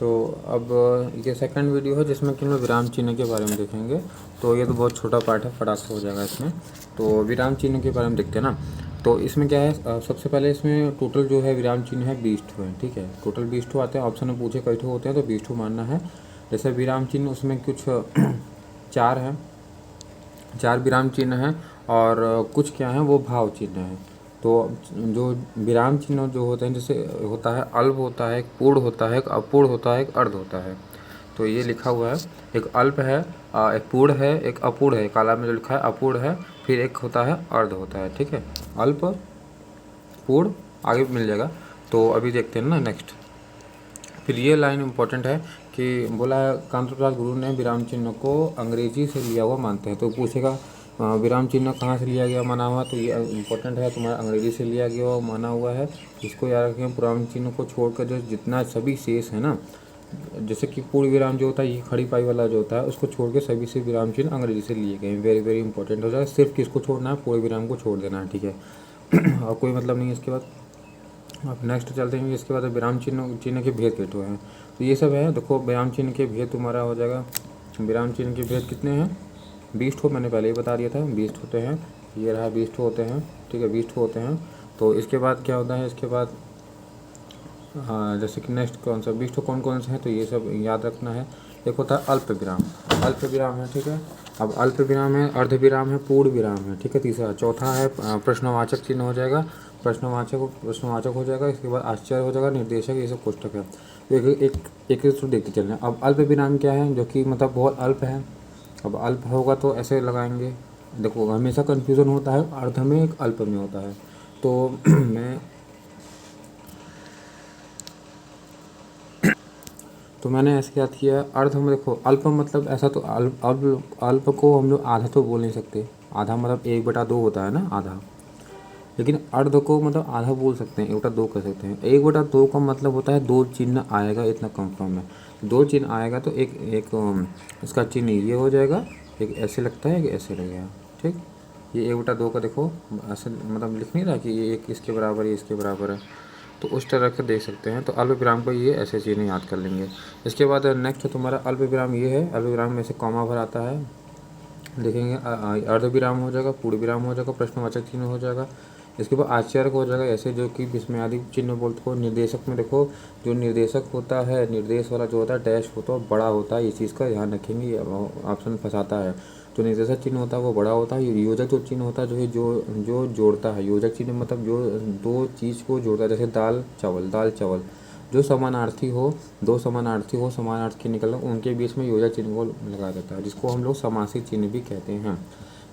तो अब ये सेकंड वीडियो है जिसमें कि हम लोग विराम चिन्ह के बारे में देखेंगे। तो ये तो बहुत छोटा पार्ट है, फटाक से हो जाएगा इसमें। तो विराम चिन्ह के बारे में देखते हैं ना। तो इसमें क्या है, सबसे पहले इसमें टोटल जो है विराम चिन्ह है 20 ठो है, ठीक है। टोटल 20 ठो आते हैं, ऑप्शन में पूछे कई ठो होते हैं तो 20 ठो मानना है। जैसे विराम चिन्ह उसमें कुछ 4 हैं, 4 विराम चिन्ह हैं, और कुछ क्या है वो भाव चिन्ह हैं। तो जो विराम चिन्ह जो होते हैं, जैसे होता है अल्प होता है, एक पूर्ण होता है, एक अपूर्ण होता है, एक अर्ध होता है। तो ये लिखा हुआ है, एक अल्प है, एक पूर्ण है, एक अपूर्ण है, काला में जो लिखा है अपूर्ण है, फिर एक होता है अर्ध होता है, ठीक है। अल्प, पूर्ण, आगे मिल जाएगा। तो अभी देखते हैं ना नेक्स्ट। फिर ये लाइन इम्पोर्टेंट है कि बोला है कांत प्रसाद गुरु ने विराम चिन्ह को अंग्रेजी से लिया हुआ मानते हैं। तो पूछेगा विराम चिन्ह कहाँ से लिया गया माना हुआ, तो ये इम्पोर्टेंट है, तुम्हारा अंग्रेजी से लिया गया हुआ माना हुआ है। इसको याद रखें, विराम चिन्ह को छोड़कर जो जितना सभी शेष है ना, जैसे कि पूर्ण विराम जो होता है, ये खड़ी पाई वाला जो होता है, उसको छोड़ के सभी से विराम चिन्ह अंग्रेजी से लिए गए हैं। वेरी वेरी इंपॉर्टेंट हो जाएगा। सिर्फ किसको छोड़ना है, पूर्ण विराम को छोड़ देना है, ठीक है। और कोई मतलब नहीं है इसके बाद। अब नेक्स्ट चलते हैं, इसके बाद विराम चिन्ह के भेद कितने हैं। तो ये सब है, देखो विराम चिन्ह के भेद तुम्हारा हो जाएगा। विराम चिन्ह के भेद कितने हैं, 20 ठो, मैंने पहले ही बता दिया था 20 होते हैं। ये रहा 20 ठो होते हैं, ठीक है, 20 ठो होते हैं। तो इसके बाद क्या होता है, इसके बाद हाँ, जैसे कि नेक्स्ट कौन सा 20 ठो कौन कौन से हैं, तो ये सब याद रखना है। एक होता है अल्प विराम, अल्प विराम है, ठीक है। अब अल्प विराम है, अर्ध विराम है, पूर्ण विराम है, ठीक है। तीसरा, चौथा है प्रश्नवाचक चिन्ह हो जाएगा, प्रश्नवाचक हो जाएगा। इसके बाद आश्चर्य हो जाएगा, निर्देशक, ये सब कोष्टक है। तो एक एक देखते चल रहे हैं। अब अल्प विराम क्या है, जो कि मतलब बहुत अल्प है। अब अल्प होगा तो ऐसे लगाएंगे, देखो हमेशा कन्फ्यूज़न होता है, अर्ध में एक अल्प में होता है। तो मैंने ऐसे याद किया, अर्ध में देखो अल्प मतलब ऐसा, तो अल्प को हम लोग आधा तो बोल नहीं सकते। आधा मतलब 1/2 होता है ना आधा। लेकिन अर्ध को मतलब आधा बोल सकते हैं, 1/2 कर सकते हैं। 1/2 का मतलब होता है 2 चिन्ह आएगा, इतना कंफर्म है। 2 चिन्ह आएगा तो एक एक इसका चिन्ह ये हो जाएगा, एक ऐसे लगता है, एक ऐसे लगेगा, ठीक। ये 1/2 का देखो ऐसे मतलब लिख नहीं रहा कि ये एक इसके बराबर, ये इसके बराबर है। तो उस तरह के देख सकते हैं। तो अल्प विराम को ये ऐसे चिन्ह याद कर लेंगे। इसके बाद नेक्स्ट तुम्हारा अल्प विराम ये है, अल्प विराम में से कॉमा भर आता है, देखेंगे। अर्ध विराम हो जाएगा, पूर्ण विराम हो जाएगा, प्रश्नवाचक चिन्ह हो जाएगा। इसके बाद आश्चर्य हो जाएगा, ऐसे जो कि विस्मयादि चिन्ह बोलते हो। निर्देशक में देखो, जो निर्देशक होता है, निर्देश वाला जो होता है डैश होता है, बड़ा होता है, इस चीज़ का ध्यान रखेंगे, ये ऑप्शन फंसाता है। जो निर्देशक चिन्ह होता है वो बड़ा होता है। योजक जो चिन्ह होता है, जो जोड़ता है, योजक चिन्ह मतलब जो 2 चीज़ को जोड़ता है, जैसे दाल चावल, जो समानार्थी हो, 2 समानार्थी हो, समानार्थी निकल उनके बीच में योजक चिन्ह को लगा देता है, जिसको हम लोग समासिक चिन्ह भी कहते हैं।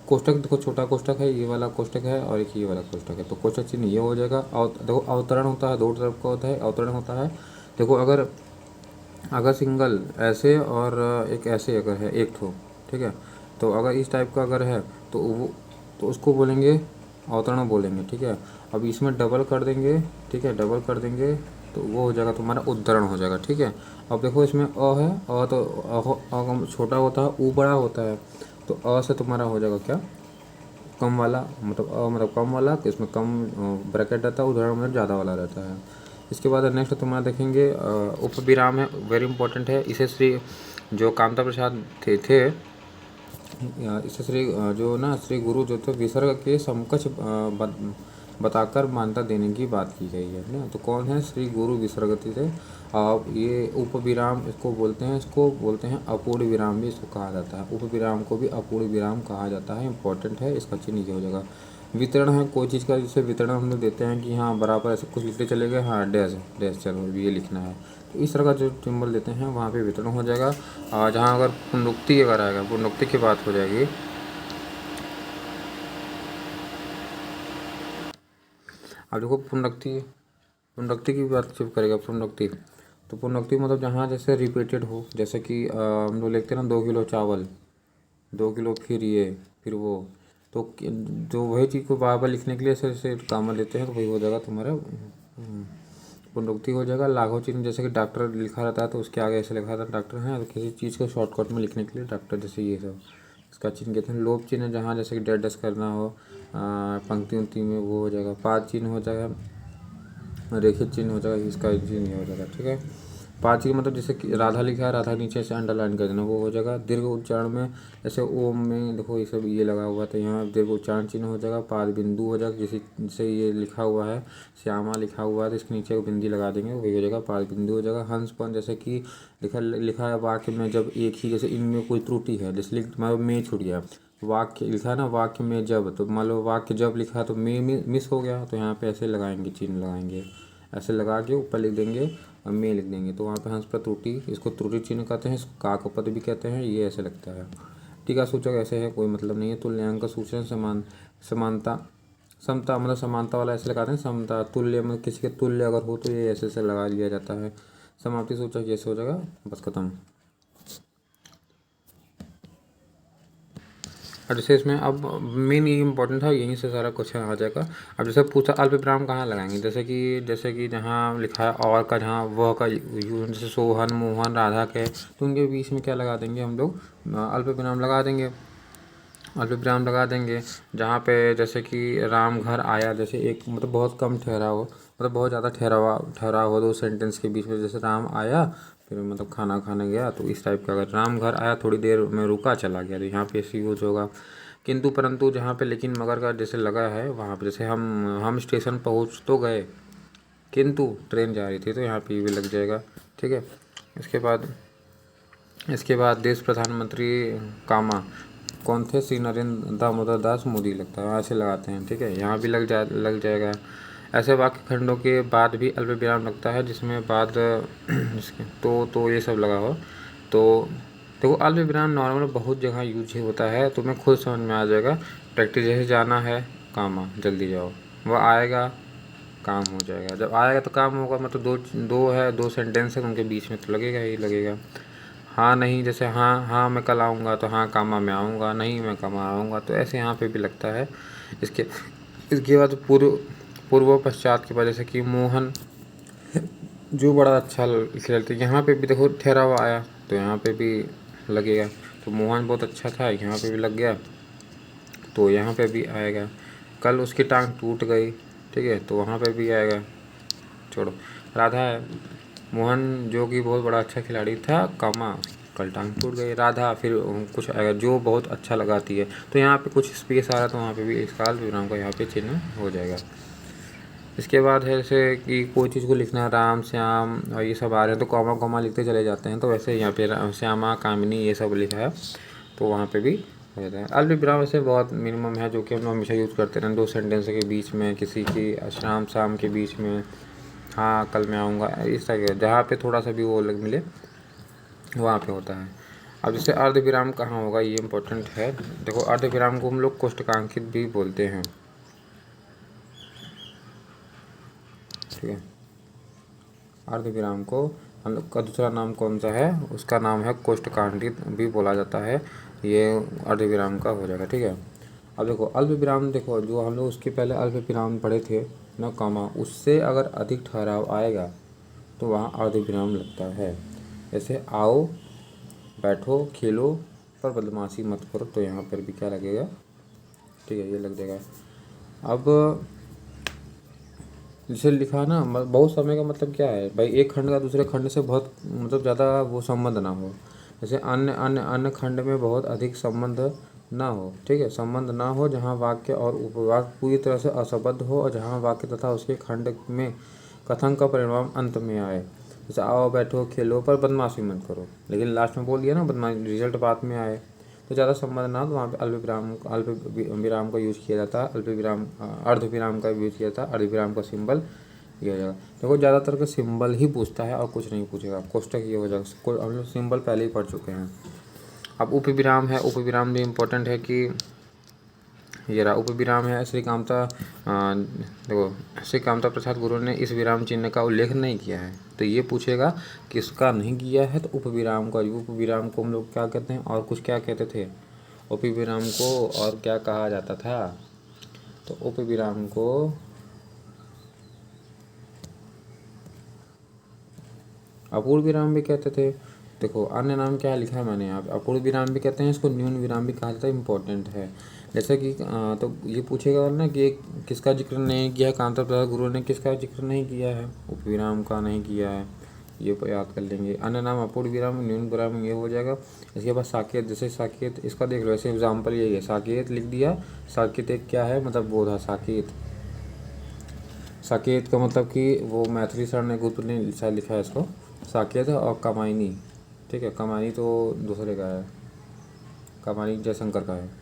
कोष्टक देखो, छोटा कोष्टक है, ये वाला कोष्टक है, और एक ये वाला कोष्टक है। तो कोष्टक चिन्ह ये हो जाएगा। देखो अवतरण होता है, 2 तरफ का होता है, अवतरण होता है। देखो अगर सिंगल ऐसे और एक ऐसे अगर है, एक ठो, ठीक है। तो अगर इस टाइप का अगर है तो उसको बोलेंगे अवतरण बोलेंगे, ठीक है। अब इसमें डबल कर देंगे, ठीक है, डबल कर देंगे तो वो हो जाएगा तुम्हारा उद्धरण हो जाएगा, ठीक है। अब देखो इसमें अ है, अ तो अ छोटा होता है, ऊ बड़ा होता है। तो अ से तुम्हारा हो जाएगा क्या, कम वाला, मतलब मतलब कम वाला, इसमें कम ब्रैकेट रहता है, उदाहरण में ज़्यादा वाला रहता है। इसके बाद नेक्स्ट तुम्हारा देखेंगे उप विराम है, वेरी इंपॉर्टेंट है। इसे श्री जो कामता प्रसाद थे इसे श्री जो ना श्री गुरु जो थे विसर्ग के समकक्ष बताकर मान्यता देने की बात की गई है ना। तो कौन है, श्री गुरु विसर्ग थे। ये उप विराम इसको बोलते हैं, इसको बोलते हैं अपूर्ण विराम भी इसको कहा जाता है। उप विराम को भी अपूर्ण विराम कहा जाता है, इंपॉर्टेंट है, इसका चिन्ह ये हो जाएगा। वितरण है कोई चीज़ का, जैसे वितरण हम लोग देते हैं कि हाँ बराबर ऐसे कुछ लिखते चले गए, हाँ डैश डैश चलो ये लिखना है। तो इस तरह का जो सिंबल देते हैं वहाँ पे वितरण हो जाएगा। जहाँ अगर पुनरुक्ति अगर आएगा, पुनरुक्ति की बात हो जाएगी। अब देखो पुनरुक्ति की बात जब करेगा पुनरुक्ति, तो पुनरुक्ति मतलब जहाँ जैसे रिपीटेड हो, जैसे कि हम लोग लिखते हैं ना 2 किलो चावल, 2 किलो फिर ये फिर वो। तो जो वही चीज़ को बार बार लिखने के लिए ऐसे काम लेते हैं, तो वही हो जाएगा तुम्हारा पुनरुक्ति हो जाएगा। लाघव चिन्ह, जैसे कि डॉक्टर लिखा रहता है तो उसके आगे ऐसे लिखा रहता है डॉक्टर है, तो किसी चीज़ को शॉर्टकट में लिखने के लिए डॉक्टर, जैसे ये सब इसका चिन्ह कहते हैं। लोप चिन्ह जहाँ जैसे कि डैश करना हो पंक्ति उक्ति में, वो हो जाएगा। पाद चिन्ह हो जाएगा, रेखित चिन्ह हो जाएगा, इसका चिन्ह हो जाएगा, ठीक है। पाची का मतलब जैसे कि राधा लिखा है, राधा नीचे से अंडरलाइन कर देना, वो हो जाएगा। दीर्घ उच्चारण में जैसे ओम में देखो ये सब ये लगा हुआ था, यहाँ दीर्घ उच्चारण चिन्ह हो जाएगा, पाद बिंदु हो जाएगा। जैसे जैसे ये लिखा हुआ है श्यामा लिखा हुआ है तो इसके नीचे बिंदी लगा देंगे, वही हो जाएगा, पाद बिंदु हो जाएगा। हंस पन जैसे कि लिखा है वाक्य में जब एक ही, जैसे इनमें कोई त्रुटि है, जैसे मतलब में छूट गया, वाक्य लिखा है ना वाक्य में जब, तो मान लो वाक्य जब लिखा है तो में मिस हो गया, तो यहाँ पे ऐसे लगाएंगे, चिन्ह लगाएंगे, ऐसे लगा के ऊपर लिख देंगे और में लिख देंगे, तो वहाँ पे हंस पर त्रुटि, इसको त्रुटि चिन्ह कहते हैं, इसको काकपद भी कहते हैं। ये ऐसे लगता है। टीका सूचक ऐसे है, कोई मतलब नहीं है। तुल्यांक सूचन समानता समता मतलब समानता वाला ऐसे लगाते हैं, समता तुल्य मतलब किसी के तुल्य अगर हो तो ये ऐसे ऐसे लगा लिया जाता है। समाप्ति सूचक जैसे हो जाएगा, बस खत्म। और जैसे इसमें अब मेन ये इंपॉर्टेंट था, यहीं से सारा क्वेश्चन आ जाएगा। अब जैसे पूछा अल्प विराम कहाँ लगाएंगे, जैसे कि जहाँ लिखा है और का, जहाँ वह का जैसे सोहन मोहन राधा के, तो उनके बीच में क्या लगा देंगे हम लोग, अल्प विराम लगा देंगे। अल्प विराम लगा देंगे जहाँ पे जैसे कि राम घर आया, जैसे एक मतलब बहुत कम ठहराव, मतलब बहुत ज़्यादा ठहराव हो दो सेंटेंस के बीच में, जैसे राम आया फिर मतलब खाना खाने गया, तो इस टाइप का। अगर राम घर आया थोड़ी देर में रुका चला गया, तो यहाँ पे ऐसे यूज होगा। किंतु परंतु जहाँ पे लेकिन मगर का जैसे लगा है, वहाँ पे जैसे हम स्टेशन पहुँच तो गए किंतु ट्रेन जा रही थी, तो यहाँ पे भी लग जाएगा। ठीक है। इसके बाद देश प्रधानमंत्री कामा कौन थे, श्री नरेंद्र दामोदर दास मोदी लगता है, ऐसे लगाते हैं। ठीक है, यहाँ भी लग जाएगा। ऐसे वाक्य खंडों के बाद भी अल्प विराम लगता है, जिसमें बाद इसके तो ये सब लगा हो। तो देखो अल्प विराम नॉर्मल बहुत जगह यूज होता है, तुम्हें खुद समझ में आ जाएगा। प्रैक्टिस जैसे जाना है कामा जल्दी जाओ, वह आएगा काम हो जाएगा। जब आएगा तो काम होगा, मतलब दो सेंटेंस है, उनके बीच में तो लगेगा ही लगेगा। हाँ नहीं, जैसे हाँ मैं कल आऊँगा, तो हाँ कामा मैं आऊँगा, नहीं मैं कामा आऊँगा, तो ऐसे यहाँ पे भी लगता है। इसके बाद पूर्व पश्चात के बाद जैसे कि मोहन जो बड़ा अच्छा खेलते, यहाँ पे भी देखो ठहराव आया, तो यहाँ पे भी लगेगा। तो मोहन बहुत अच्छा था, यहाँ पे भी लग गया, तो यहाँ पे भी आएगा। कल उसकी टांग टूट गई, ठीक है, तो वहाँ पे भी आएगा। छोड़ो, राधा है, मोहन जो कि बहुत बड़ा अच्छा खिलाड़ी था, कामा कल टांग टूट गई। राधा फिर कुछ आएगा जो बहुत अच्छा लगाती है, तो यहाँ पे कुछ स्पेस आ रहा है, तो वहाँ पे भी इस काल विराम का यहाँ पे चिन्ह हो जाएगा। इसके बाद है जैसे कि कोई चीज़ को लिखना है, राम श्याम और ये सब आ रहे हैं, तो कॉमा कॉमा लिखते चले जाते हैं, तो वैसे यहाँ पे श्यामा कामिनी ये सब लिखा है, तो वहाँ पे भी हो जाता है। अल्प विराम वैसे बहुत मिनिमम है, जो कि हम लोग हमेशा यूज़ करते हैं, दो सेंटेंस के बीच में, किसी की शाम के बीच में, हाँ कल मैं आऊँगा, इस तरह के जहाँ पे थोड़ा सा भी वो अलग मिले वहाँ पे होता है। अब जैसे अर्ध विराम कहाँ होगा, ये इम्पोर्टेंट है। देखो अर्ध विराम को हम लोग कोष्टकांकित भी बोलते हैं। ठीक है, अर्ध विराम को हम लोग का दूसरा नाम कौन सा है, उसका नाम है कोष्टकांकित भी बोला जाता है। ये अर्ध विराम का हो जाएगा। ठीक है। अब देखो अल्प विराम, देखो जो हम लोग उसके पहले अल्प विराम पढ़े थे ना, कामा, उससे अगर अधिक ठहराव आएगा तो वहाँ अर्ध विराम लगता है। जैसे आओ, बैठो, खेलो, पर बदमाशी मत करो, तो यहाँ पर भी क्या लगेगा, ठीक है, ये लग जाएगा। अब जैसे लिखा ना, बहुत समय का मतलब क्या है भाई, एक खंड का दूसरे खंड से बहुत मतलब ज़्यादा वो संबंध ना हो। जैसे अन्य खंड में बहुत अधिक संबंध ना हो। ठीक है, संबंध ना हो, जहाँ वाक्य और उपवाक्य पूरी तरह से असंबद्ध हो, और जहाँ वाक्य तथा उसके खंड में कथन का परिणाम अंत में आए। जैसे आओ, बैठो, खेलो, पर बदमाशी मत करो, लेकिन लास्ट में बोल दिया ना बदमाशी, रिजल्ट बाद में आए, तो ज़्यादा संबंध ना हो, तो वहाँ पे अल्प विराम का यूज़ किया जाता है। अल्प विराम अर्ध विराम का यूज़ किया जाता है। अर्ध विराम का सिंबल ये हो जाएगा। देखो ज़्यादातर का सिंबल ही पूछता है और कुछ नहीं पूछेगा, कोष्टक ये हो जाएगा। हम लोग सिंबल पहले ही पढ़ चुके हैं। अब उपविराम है, उपविराम भी इम्पोर्टेंट है कि ये रहा उपविराम है। देखो श्री कामता प्रसाद गुरु ने इस विराम चिन्ह का उल्लेख नहीं किया है, तो ये पूछेगा किसका नहीं किया है, तो उपविराम का। उपविराम को हम लोग क्या कहते हैं, और कुछ क्या कहते थे, उपविराम को और क्या कहा जाता था, तो उपविराम को अपूर्ण विराम भी कहते थे। देखो अन्य नाम क्या लिखा है मैंने यहाँ पे, अपूर्ण विराम भी कहते हैं इसको, न्यून विराम भी कहा जाता है, इंपॉर्टेंट है। जैसे कि तो ये पूछेगा ना कि किसका जिक्र नहीं किया, कांता प्रसाद गुरु ने किसका जिक्र नहीं किया है, उपविराम का नहीं किया है, ये याद कर लेंगे। अन्य नाम अपूर्ण विराम न्यून विराम ये हो जाएगा। इसके बाद साकेत, जैसे साकेत इसका देख लो, ऐसे एग्जाम्पल यही है, साकेत लिख दिया। साकेत एक क्या है, मतलब बोधा। साकेत, साकेत का मतलब कि वो मैथिली सर ने गुप्त ने शायद लिखा है इसको, साकेत। और कमायनी, ठीक है, कमायनी तो दूसरे का है, कमायनी जयशंकर का है।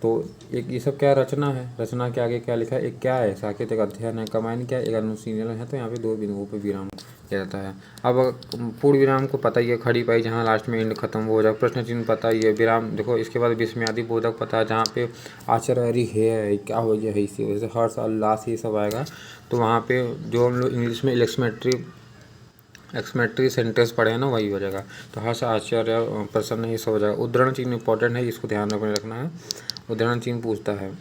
तो एक ये सब क्या रचना है, रचना के आगे क्या लिखा है, एक क्या है, साकेत एक अध्ययन है, कमायनी क्या है, एक अनुशीलन है। तो यहाँ पे दो बिंदुओं पे विराम किया जाता है। अब पूर्ण विराम को पता ही है, खड़ी पाई जहाँ लास्ट में एंड खत्म हो जाए। प्रश्न चिन्ह पता ही है, विराम देखो। इसके बाद विस्मयादि बोधक पता है, जहाँ पे आश्चर्य है क्या हो गया है, इसी वजह से हर्ष उल्लास ये सब आएगा। तो वहाँ पे जो हम लोग इंग्लिश में एक्समेट्री सेंटेंस पढ़े हैं ना, वही हो जाएगा। तो हर्ष, आश्चर्य, प्रसन्न, ये सब हो जाएगा। उद्धरण चिन्ह इंपॉर्टेंट है, इसको ध्यान रखना है। उद्धरण चिन्ह पूछता है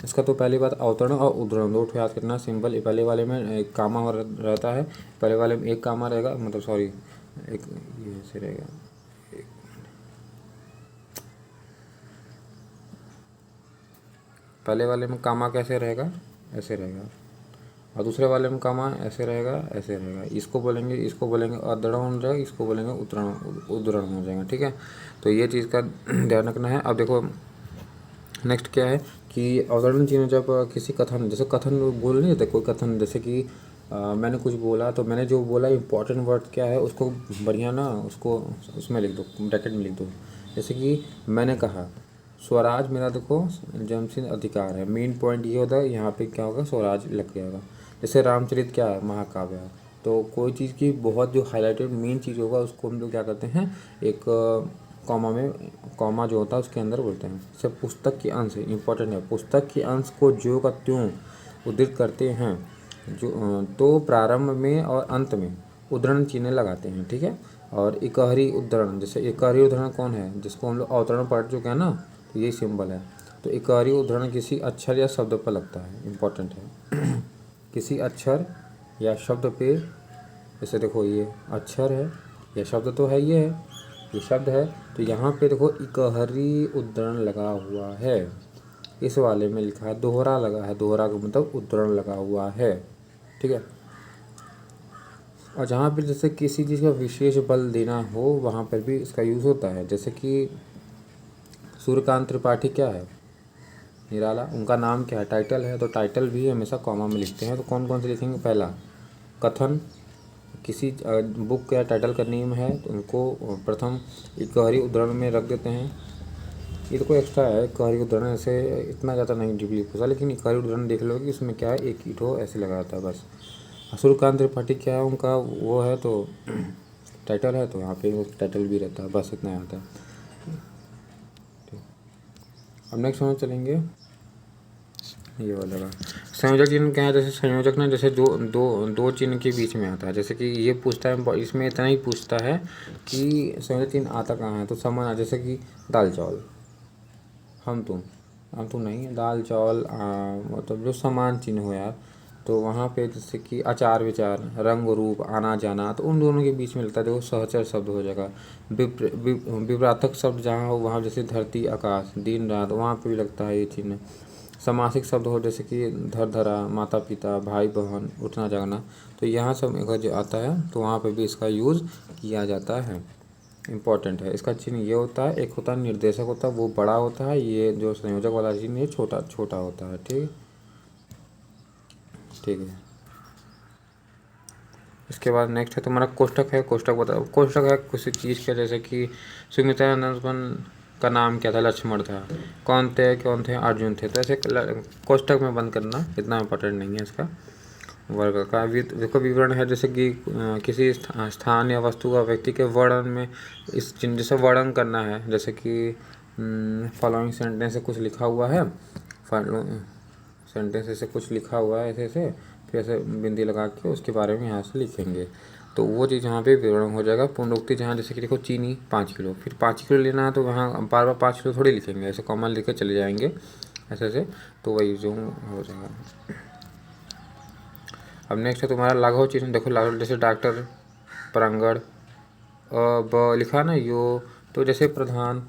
इसका तो पहली बात अवतरण और उद्धरण दो याद करना सिंपल। पहले वाले में एक कामा रहता है, पहले वाले में एक कामा रहेगा, मतलब सॉरी एक ये ऐसे रहेगा, पहले वाले में कामा कैसे रहेगा, ऐसे रहेगा, और दूसरे वाले में कामा ऐसे रहेगा, ऐसे रहेगा। इसको बोलेंगे अदरण रहेगा, इसको बोलेंगे उद्धरण हो जाएगा, ठीक है। तो ये चीज़ का ध्यान रखना है। अब देखो नेक्स्ट क्या है कि अवतरण चिन्ह जब किसी कथन, जैसे कथन बोल नहीं देते, कोई कथन जैसे कि मैंने कुछ बोला, तो मैंने जो बोला इंपॉर्टेंट वर्ड क्या है उसको बढ़िया ना उसको उसमें लिख दो, ब्रैकेट में लिख दो। जैसे कि मैंने कहा स्वराज मेरा देखो जन्मसिद्ध अधिकार है, मेन पॉइंट ये होता है, यहाँ पे क्या होगा, स्वराज लग जाएगा। जैसे रामचरित क्या है, महाकाव्य है। तो कोई चीज़ की बहुत जो हाईलाइटेड मेन चीज़ होगा उसको हम लोग क्या करते हैं, एक कॉमा में, कॉमा जो होता है उसके अंदर बोलते हैं। जैसे पुस्तक के अंश इंपॉर्टेंट है, पुस्तक के अंश को ज्यों का त्यों उद्धृत करते हैं, जो तो प्रारंभ में और अंत में उद्धरण चिन्ह लगाते हैं, ठीक है। और इकहरी उद्धरण, जैसे इकहरी उद्धरण कौन है, जिसको हम लोग अवतरण पढ़ चुके हैं ना, तो ये सिंबल है। तो इकहरी उद्धरण किसी अक्षर या शब्द पर लगता है, इंपॉर्टेंट है किसी अक्षर या शब्द पे, जैसे देखो ये अक्षर है, यह शब्द तो है, ये शब्द है। तो यहाँ पे देखो इकहरी उद्धरण लगा हुआ है, इस वाले में लिखा है दोहरा लगा है, दोहरा का मतलब उद्धरण लगा हुआ है, ठीक है। और जहाँ पे जैसे किसी चीज़ का विशेष बल देना हो वहाँ पर भी इसका यूज़ होता है। जैसे कि सूर्यकांत त्रिपाठी क्या है, निराला, उनका नाम क्या है, टाइटल है। तो टाइटल भी हमेशा कॉमा में लिखते हैं। तो कौन कौन से लिखेंगे, पहला कथन, किसी बुक या टाइटल का नेम है तो उनको प्रथम इकहरी उद्धरण में रख देते हैं। ये तो कोई एक्स्ट्रा है, इकहरी उद्धरण ऐसे इतना ज़्यादा नहीं डीपली पूछा, लेकिन इकहरी उद्धरण देख लो कि उसमें क्या है, एक ही ठो ऐसे लगा था बस। सूर्यकांत त्रिपाठी क्या है उनका, वो है तो टाइटल है, तो यहाँ पे टाइटल भी रहता है, बस इतना आता है। अब नेक्स्ट हम चलेंगे ये वाला का संयोजक चिन्ह क्या है। जैसे संयोजक ना, जैसे दो चिन्ह के बीच में आता है। जैसे कि ये पूछता है, इसमें इतना ही पूछता है कि संयोजक चिन्ह आता कहाँ है, तो समान, जैसे कि दाल चावल, हम तुम नहीं, दाल चावल मतलब जो समान चिन्ह हो यार। तो वहाँ पे जैसे कि आचार विचार, रंग रूप, आना जाना, तो उन दोनों के बीच में लगता है, देखो सहचर शब्द हो जाएगा। विप्रार्थक शब्द जहाँ हो वहाँ, जैसे धरती आकाश, दिन रात, वहाँ पे भी लगता है ये चिन्ह। समासिक शब्द हो जैसे कि धर धरा, माता पिता, भाई बहन, उठना जागना, तो यहाँ सब अगर जो आता है तो वहाँ पे भी इसका यूज़ किया जाता है, इम्पॉर्टेंट है। इसका चिन्ह ये होता है, एक होता है निर्देशक होता है, वो बड़ा होता है, ये जो संयोजक वाला चिन्ह ये छोटा छोटा होता है, ठीक ठीक है। इसके बाद नेक्स्ट है तुम्हारा कोष्टक है। कोष्टक बताओ, कोष्टक है किसी चीज़ का, जैसे कि सुमित्रा नंदन का नाम क्या था, लक्ष्मण था, कौन थे अर्जुन थे। तो ऐसे कोष्टक में बंद करना इतना इम्पोर्टेंट नहीं है इसका। वर्ग का देखो विवरण है, जैसे कि किसी स्थान या वस्तु का व्यक्ति के वर्णन में इस चिन्ह जैसे वर्णन करना है, जैसे कि फॉलोइंग सेंटेंस से कुछ लिखा हुआ है, सेंटेंस ऐसे कुछ लिखा हुआ है ऐसे ऐसे, फिर ऐसे बिंदी लगा के उसके बारे में यहाँ से लिखेंगे, तो वो चीज़ यहाँ पे विवरण हो जाएगा। पुनरुक्ति जहाँ जैसे कि देखो चीनी 5 किलो, फिर 5 किलो लेना है तो वहाँ बार बार 5 किलो थोड़ी लिखेंगे, ऐसे कॉमन लिख के चले जाएंगे ऐसे ऐसे, तो वही जो हो जाएगा। अब नेक्स्ट है तुम्हारा लाघव चिन्ह। देखो लाघव जैसे डॉक्टर, प्रांगण, ब लिखा ना यो, तो जैसे प्रधान,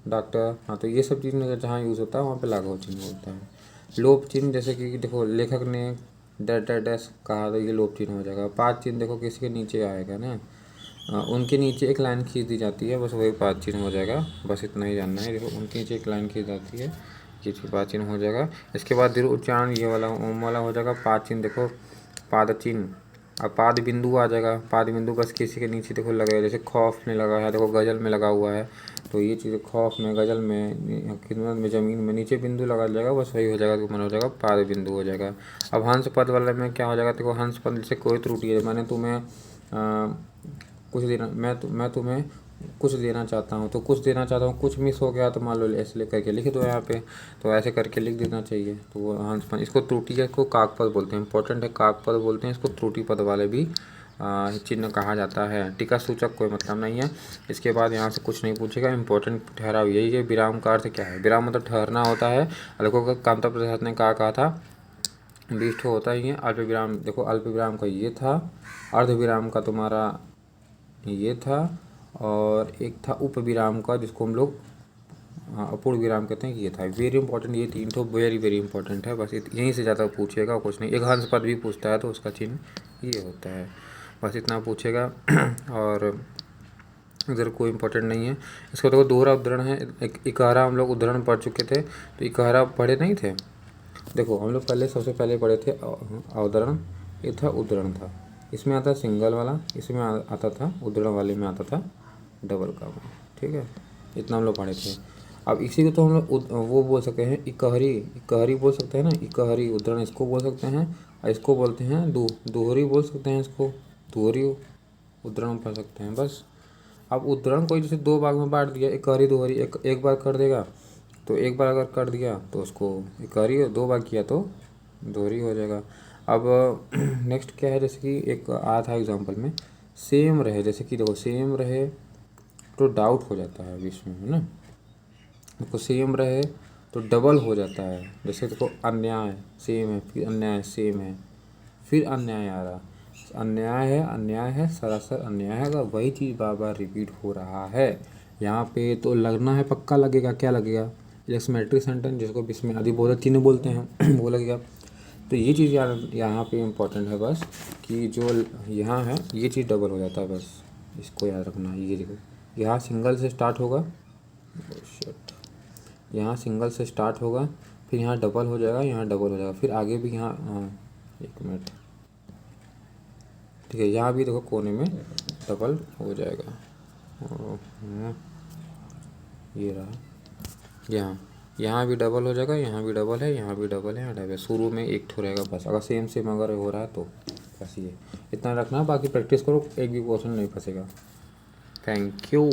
डॉक्टर, हाँ, तो ये सब चीज़ जहाँ यूज़ होता है वहाँ पे लाघव चिन्ह होता है। लोप चिन्ह जैसे कि देखो लेखक ने डैश डैश डैश कहा तो ये लोप चिन्ह हो जाएगा। पाद चिन्ह देखो किसी के नीचे आएगा ना, उनके नीचे एक लाइन खींच दी जाती है, बस वही पाद चिन्ह हो जाएगा। बस इतना ही जानना है। देखो उनके नीचे एक लाइन खींच जाती है, ये पाद चिन्ह हो जाएगा। इसके बाद दीर्घ उच्चारण ये वाला ओम वाला हो जाएगा। पाद चिन्ह देखो पाद चिन्ह, अब पाद बिंदु आ जाएगा। पाद बिंदु बस किसी के नीचे देखो लगेगा, जैसे खौफ में लगा है, देखो गजल में लगा हुआ है, तो ये चीज़ खौफ में, गजल में, खिदमत में, ज़मीन में नीचे बिंदु लगा जाएगा, बस वही हो जाएगा, तो मन हो जाएगा पाद बिंदु हो जाएगा। अब हंस पद वाले में क्या हो जाएगा, देखो हंस पद से कोई त्रुटि है, मैंने तुम्हें कुछ देना, मैं तुम्हें कुछ देना चाहता हूँ, तो कुछ देना चाहता हूँ, कुछ मिस हो गया तो मान लो ऐसे करके लिख दो यहाँ पे, तो ऐसे करके लिख देना चाहिए। तो वो हंस पद, इसको त्रुटि है, इसको काकपद बोलते हैं, इंपॉर्टेंट है, काकपद बोलते हैं इसको, त्रुटि पद वाले भी चिन्ह कहा जाता है। टीका सूचक कोई मतलब नहीं है। इसके बाद यहाँ से कुछ नहीं पूछेगा। इंपॉर्टेंट ठहराव यही है। विराम का अर्थ क्या है, विराम मतलब ठहरना होता है। लेखक कांता प्रसाद ने कहा था 20 होता ही है। अल्प विराम, देखो अल्प विराम का ये था, अर्ध विराम का तुम्हारा ये था, और एक था उप विराम का जिसको हम लोग अपूर्ण विराम कहते हैं, ये था। वेरी इंपॉर्टेंट, ये 3 तो वेरी वेरी इंपॉर्टेंट है। बस यहीं से ज़्यादा पूछेगा कुछ नहीं। एक हंस पद भी पूछता है तो उसका चिन्ह ये होता है, बस इतना पूछेगा। और इधर कोई इंपॉर्टेंट नहीं है। इसको देखो दोहरा उद्धरण है। एक इकहरा हम लोग उद्धरण पढ़ चुके थे, तो इकहरा पढ़े नहीं थे। देखो हम लोग पहले सबसे पहले पढ़े थे अवतरण, ये था उद्धरण था। इसमें आता सिंगल वाला, इसमें आता था उद्धरण वाले में आता था डबल का। ठीक है, इतना हम लोग पढ़े थे। अब इसी को तो हम लोग वो बोल सकते हैं इकहरी, इकहरी बोल सकते हैं ना, इकहरी उद्धरण इसको बोल सकते हैं, और इसको बोलते हैं दोहरी बोल सकते हैं, इसको दोहरी उद्धरण पढ़ सकते हैं बस। अब उद्धरण को जैसे 2 भाग में बांट दिया, इकहरी दोहरी, एक बार कर देगा तो एक बार अगर कर दिया तो उसको इकहरी, 2 बार किया तो दोहरी हो जाएगा। अब नेक्स्ट क्या है, जैसे कि एक आया था एग्जाम्पल में, सेम रहे, जैसे कि देखो सेम रहे तो डाउट हो जाता है बीच में, है ना। देखो सेम रहे तो डबल हो जाता है। जैसे देखो अन्याय सेम है, फिर अन्याय सेम है, फिर अन्याय आ रहा, अन्याय है, सरासर अन्याय है। अगर वही चीज़ बार बार रिपीट हो रहा है यहाँ पे तो लगना है, पक्का लगेगा। क्या लगेगा, इलेक्समेट्रिक सेंटेंस, जिसको इसमें अधिबोधक चिन्ह बोलते हैं वो लगेगा। तो ये चीज़ यहाँ पे इम्पोर्टेंट है बस, कि जो यहाँ है ये चीज़ डबल हो जाता है, बस इसको याद रखना। ये देखो यहाँ सिंगल से स्टार्ट होगा, यहाँ सिंगल से स्टार्ट होगा, फिर यहाँ डबल हो जाएगा, यहाँ डबल हो जाएगा, फिर आगे भी यहाँ, एक मिनट, ठीक है, यहाँ भी देखो कोने में डबल हो जाएगा। ये रहा, यहाँ भी डबल हो जाएगा, यहाँ भी डबल है, यहाँ भी डबल है, यहाँ डबल है। शुरू में एक ठो रहेगा बस, अगर सेम सेम अगर हो रहा है तो बस ये इतना रखना। बाकी प्रैक्टिस करो, एक भी क्वेश्चन नहीं फंसेगा। Thank you.